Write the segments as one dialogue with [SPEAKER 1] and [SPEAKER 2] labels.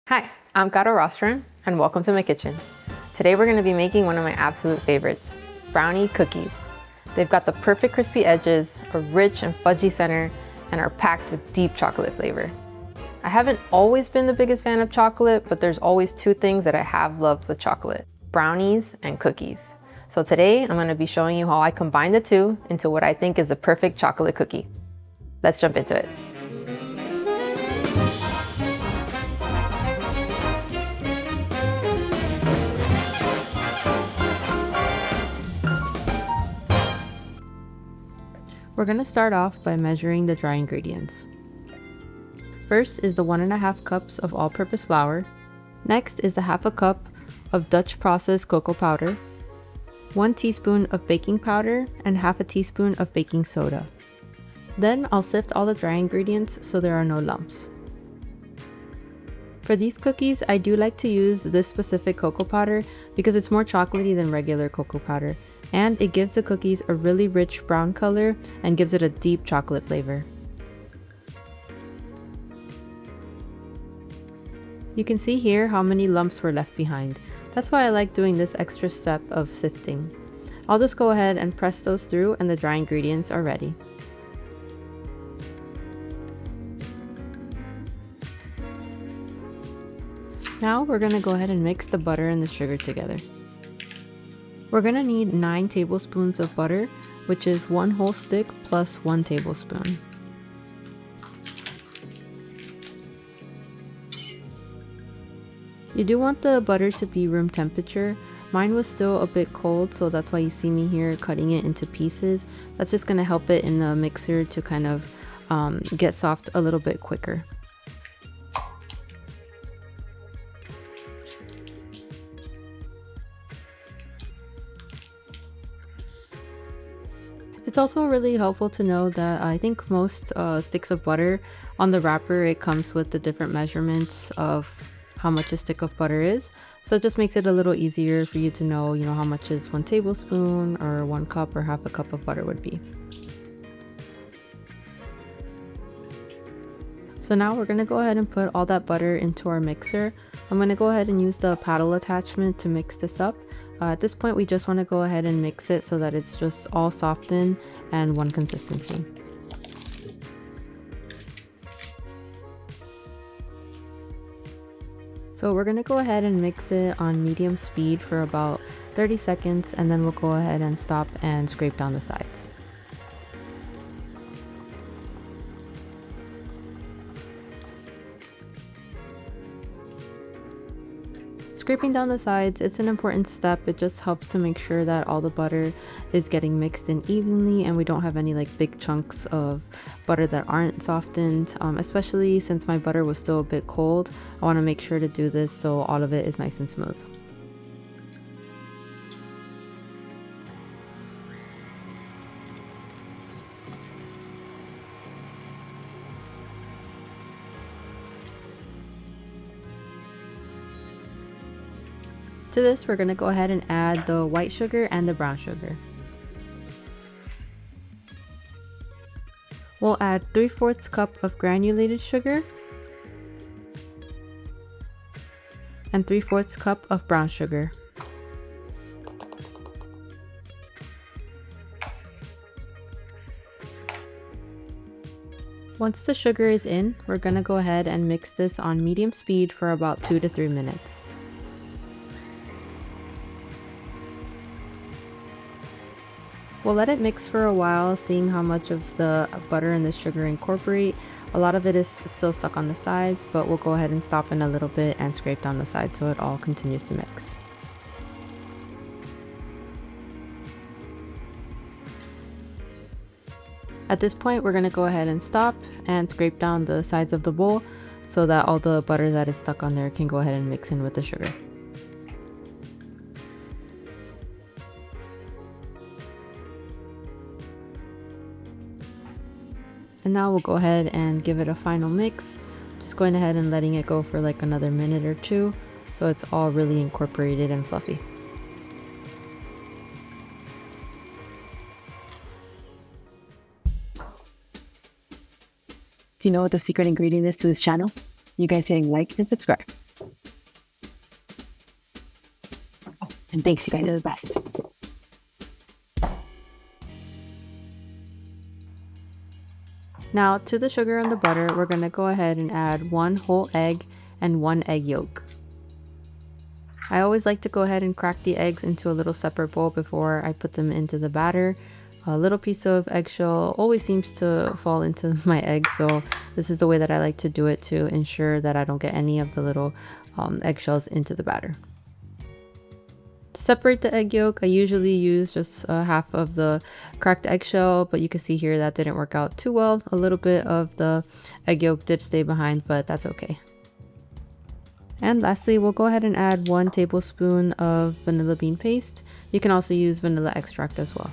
[SPEAKER 1] Hi, I'm Caro Rostron, and welcome to my kitchen. Today we're going to be making one of my absolute favorites, brownie cookies. They've got the perfect crispy edges, a rich and fudgy center, and are packed with deep chocolate flavor. I haven't always been the biggest fan of chocolate, but there's always two things that I have loved with chocolate, brownies and cookies. So today I'm going to be showing you how I combine the two into what I think is the perfect chocolate cookie. Let's jump into it. We're going to start off by measuring the dry ingredients. First is the 1.5 cups of all-purpose flour. Next is the 1/2 cup of Dutch processed cocoa powder, 1 teaspoon of baking powder, and 1/2 teaspoon of baking soda. Then I'll sift all the dry ingredients so there are no lumps. For these cookies, I do like to use this specific cocoa powder because it's more chocolatey than regular cocoa powder, and it gives the cookies a really rich brown color and gives it a deep chocolate flavor. You can see here how many lumps were left behind. That's why I like doing this extra step of sifting. I'll just go ahead and press those through and the dry ingredients are ready. Now we're going to go ahead and mix the butter and the sugar together. We're going to need 9 tablespoons of butter, which is 1 whole stick plus 1 tablespoon. You do want the butter to be room temperature. Mine was still a bit cold, so that's why you see me here cutting it into pieces. That's just going to help it in the mixer to kind of get soft a little bit quicker. It's also really helpful to know that I think most sticks of butter on the wrapper, it comes with the different measurements of how much a stick of butter is. So it just makes it a little easier for you to know, how much is 1 tablespoon or 1 cup or 1/2 cup of butter would be. So now we're going to go ahead and put all that butter into our mixer. I'm going to go ahead and use the paddle attachment to mix this up. At this point, we just want to go ahead and mix it so that it's just all softened and one consistency. So we're going to go ahead and mix it on medium speed for about 30 seconds, and then we'll go ahead and stop and scrape down the sides. Scraping down the sides, it's an important step. It just helps to make sure that all the butter is getting mixed in evenly and we don't have any big chunks of butter that aren't softened, especially since my butter was still a bit cold. I want to make sure to do this so all of it is nice and smooth. To this, we're going to go ahead and add the white sugar and the brown sugar. We'll add 3/4 cup of granulated sugar and 3/4 cup of brown sugar. Once the sugar is in, we're going to go ahead and mix this on medium speed for about 2 to 3 minutes. We'll let it mix for a while, seeing how much of the butter and the sugar incorporate. A lot of it is still stuck on the sides, but we'll go ahead and stop in a little bit and scrape down the sides so it all continues to mix. At this point, we're going to go ahead and stop and scrape down the sides of the bowl so that all the butter that is stuck on there can go ahead and mix in with the sugar. And now we'll go ahead and give it a final mix. Just going ahead and letting it go for another minute or two so it's all really incorporated and fluffy.
[SPEAKER 2] Do you know what the secret ingredient is to this channel? You guys hitting like and subscribe. And thanks, you guys are the best.
[SPEAKER 1] Now to the sugar and the butter, we're going to go ahead and add 1 whole egg and 1 egg yolk. I always like to go ahead and crack the eggs into a little separate bowl before I put them into the batter. A little piece of eggshell always seems to fall into my eggs, so this is the way that I like to do it to ensure that I don't get any of the little eggshells into the batter. To separate the egg yolk, I usually use just half of the cracked eggshell, but you can see here that didn't work out too well. A little bit of the egg yolk did stay behind, but that's okay. And lastly, we'll go ahead and add 1 tablespoon of vanilla bean paste. You can also use vanilla extract as well.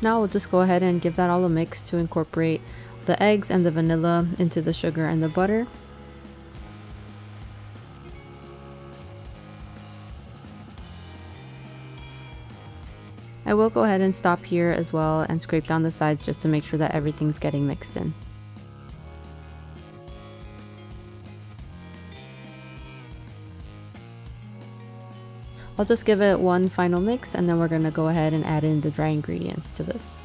[SPEAKER 1] Now we'll just go ahead and give that all a mix to incorporate the eggs and the vanilla into the sugar and the butter. I will go ahead and stop here as well and scrape down the sides just to make sure that everything's getting mixed in. I'll just give it one final mix and then we're going to go ahead and add in the dry ingredients to this.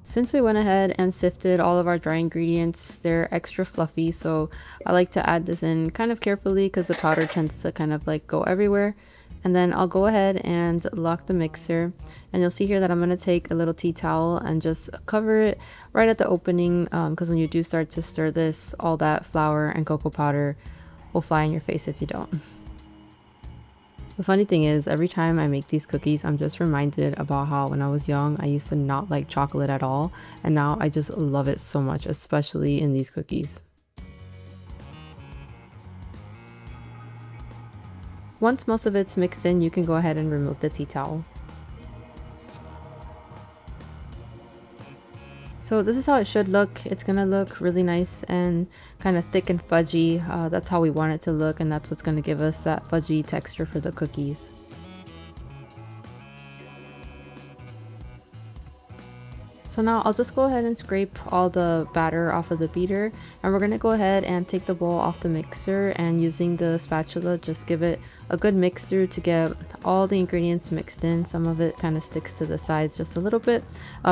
[SPEAKER 1] Since we went ahead and sifted all of our dry ingredients, they're extra fluffy, so I like to add this in kind of carefully because the powder tends to kind of like go everywhere. And then I'll go ahead and lock the mixer, and you'll see here that I'm going to take a little tea towel and just cover it right at the opening, because when you do start to stir this, all that flour and cocoa powder will fly in your face if you don't. The funny thing is, every time I make these cookies, I'm just reminded about how when I was young, I used to not like chocolate at all, and now I just love it so much, especially in these cookies. Once most of it's mixed in, you can go ahead and remove the tea towel. So this is how it should look. It's gonna look really nice and kind of thick and fudgy. That's how we want it to look, and that's what's gonna give us that fudgy texture for the cookies. So now I'll just go ahead and scrape all the batter off of the beater, and we're going to go ahead and take the bowl off the mixer, and using the spatula just give it a good mix through to get all the ingredients mixed in. Some of it kind of sticks to the sides just a little bit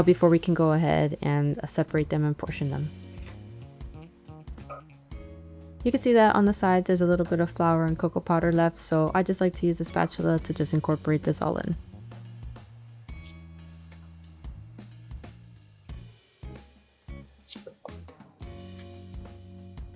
[SPEAKER 1] before we can go ahead and separate them and portion them. You can see that on the side there's a little bit of flour and cocoa powder left, so I just like to use a spatula to just incorporate this all in.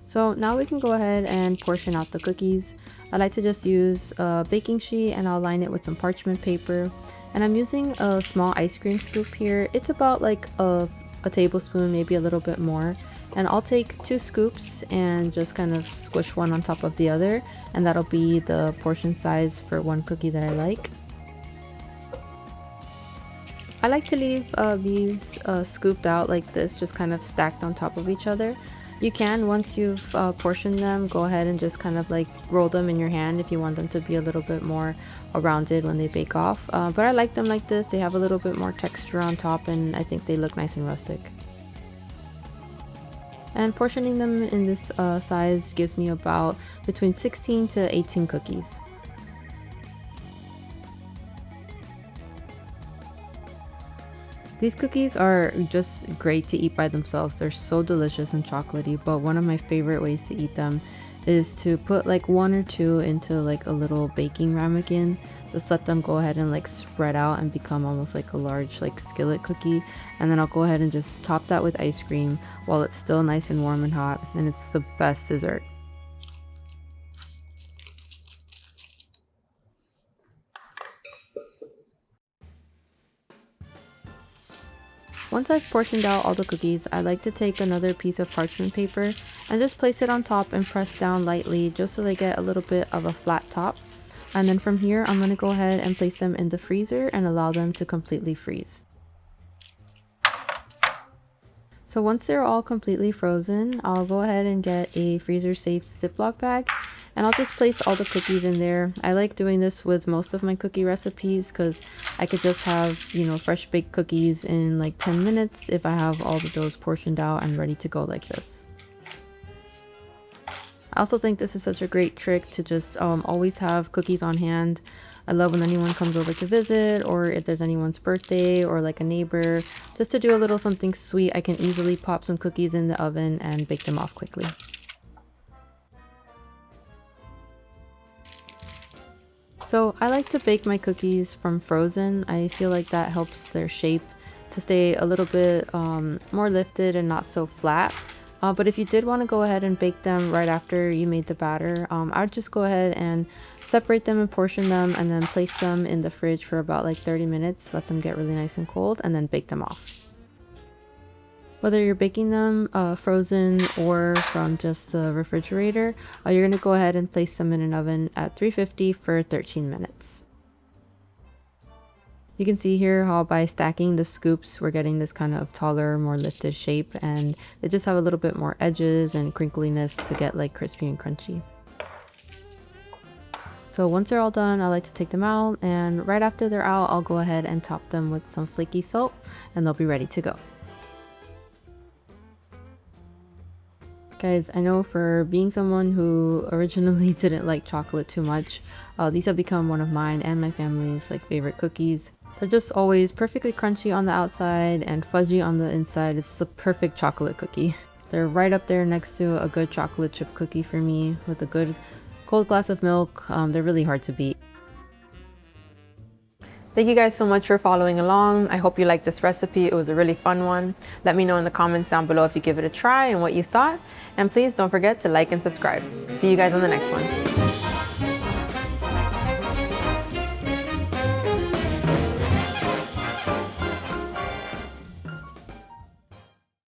[SPEAKER 1] So now we can go ahead and portion out the cookies. I like to just use a baking sheet, and I'll line it with some parchment paper. And I'm using a small ice cream scoop here. It's about like a tablespoon, maybe a little bit more. And I'll take 2 scoops and just kind of squish one on top of the other. And that'll be the portion size for one cookie that I like. I like to leave these scooped out like this, just kind of stacked on top of each other. You can, once you've portioned them, go ahead and just kind of like roll them in your hand if you want them to be a little bit more rounded when they bake off. But I like them like this. They have a little bit more texture on top, and I think they look nice and rustic. And portioning them in this size gives me about between 16 to 18 cookies. These cookies are just great to eat by themselves. They're so delicious and chocolatey, but one of my favorite ways to eat them is to put like 1 or 2 into like a little baking ramekin. Just let them go ahead and like spread out and become almost like a large like skillet cookie, and then I'll go ahead and just top that with ice cream while it's still nice and warm and hot, and it's the best dessert. Once I've portioned out all the cookies, I like to take another piece of parchment paper and just place it on top and press down lightly just so they get a little bit of a flat top. And then from here, I'm going to go ahead and place them in the freezer and allow them to completely freeze. So once they're all completely frozen, I'll go ahead and get a freezer safe Ziploc bag, And I'll just place all the cookies in there. I like doing this with most of my cookie recipes because I could just have, you know, fresh baked cookies in like 10 minutes if I have all the doughs portioned out and ready to go like this. I also think this is such a great trick to just always have cookies on hand. I love when anyone comes over to visit, or if there's anyone's birthday or like a neighbor, just to do a little something sweet. I can easily pop some cookies in the oven and bake them off quickly. So I like to bake my cookies from frozen. I feel like that helps their shape to stay a little bit more lifted and not so flat. But if you did want to go ahead and bake them right after you made the batter, I'd just go ahead and separate them and portion them and then place them in the fridge for about like 30 minutes, let them get really nice and cold, and then bake them off. Whether you're baking them frozen or from just the refrigerator, you're going to go ahead and place them in an oven at 350 for 13 minutes. You can see here how by stacking the scoops, we're getting this kind of taller, more lifted shape, and they just have a little bit more edges and crinkliness to get like crispy and crunchy. So once they're all done, I like to take them out, and right after they're out, I'll go ahead and top them with some flaky salt, and they'll be ready to go. Guys, I know for being someone who originally didn't like chocolate too much, these have become one of mine and my family's like favorite cookies. They're just always perfectly crunchy on the outside and fudgy on the inside. It's the perfect chocolate cookie. They're right up there next to a good chocolate chip cookie for me with a good cold glass of milk. They're really hard to beat. Thank you guys so much for following along. I hope you liked this recipe. It was a really fun one. Let me know in the comments down below if you give it a try and what you thought. And please don't forget to like and subscribe. See you guys on the next one.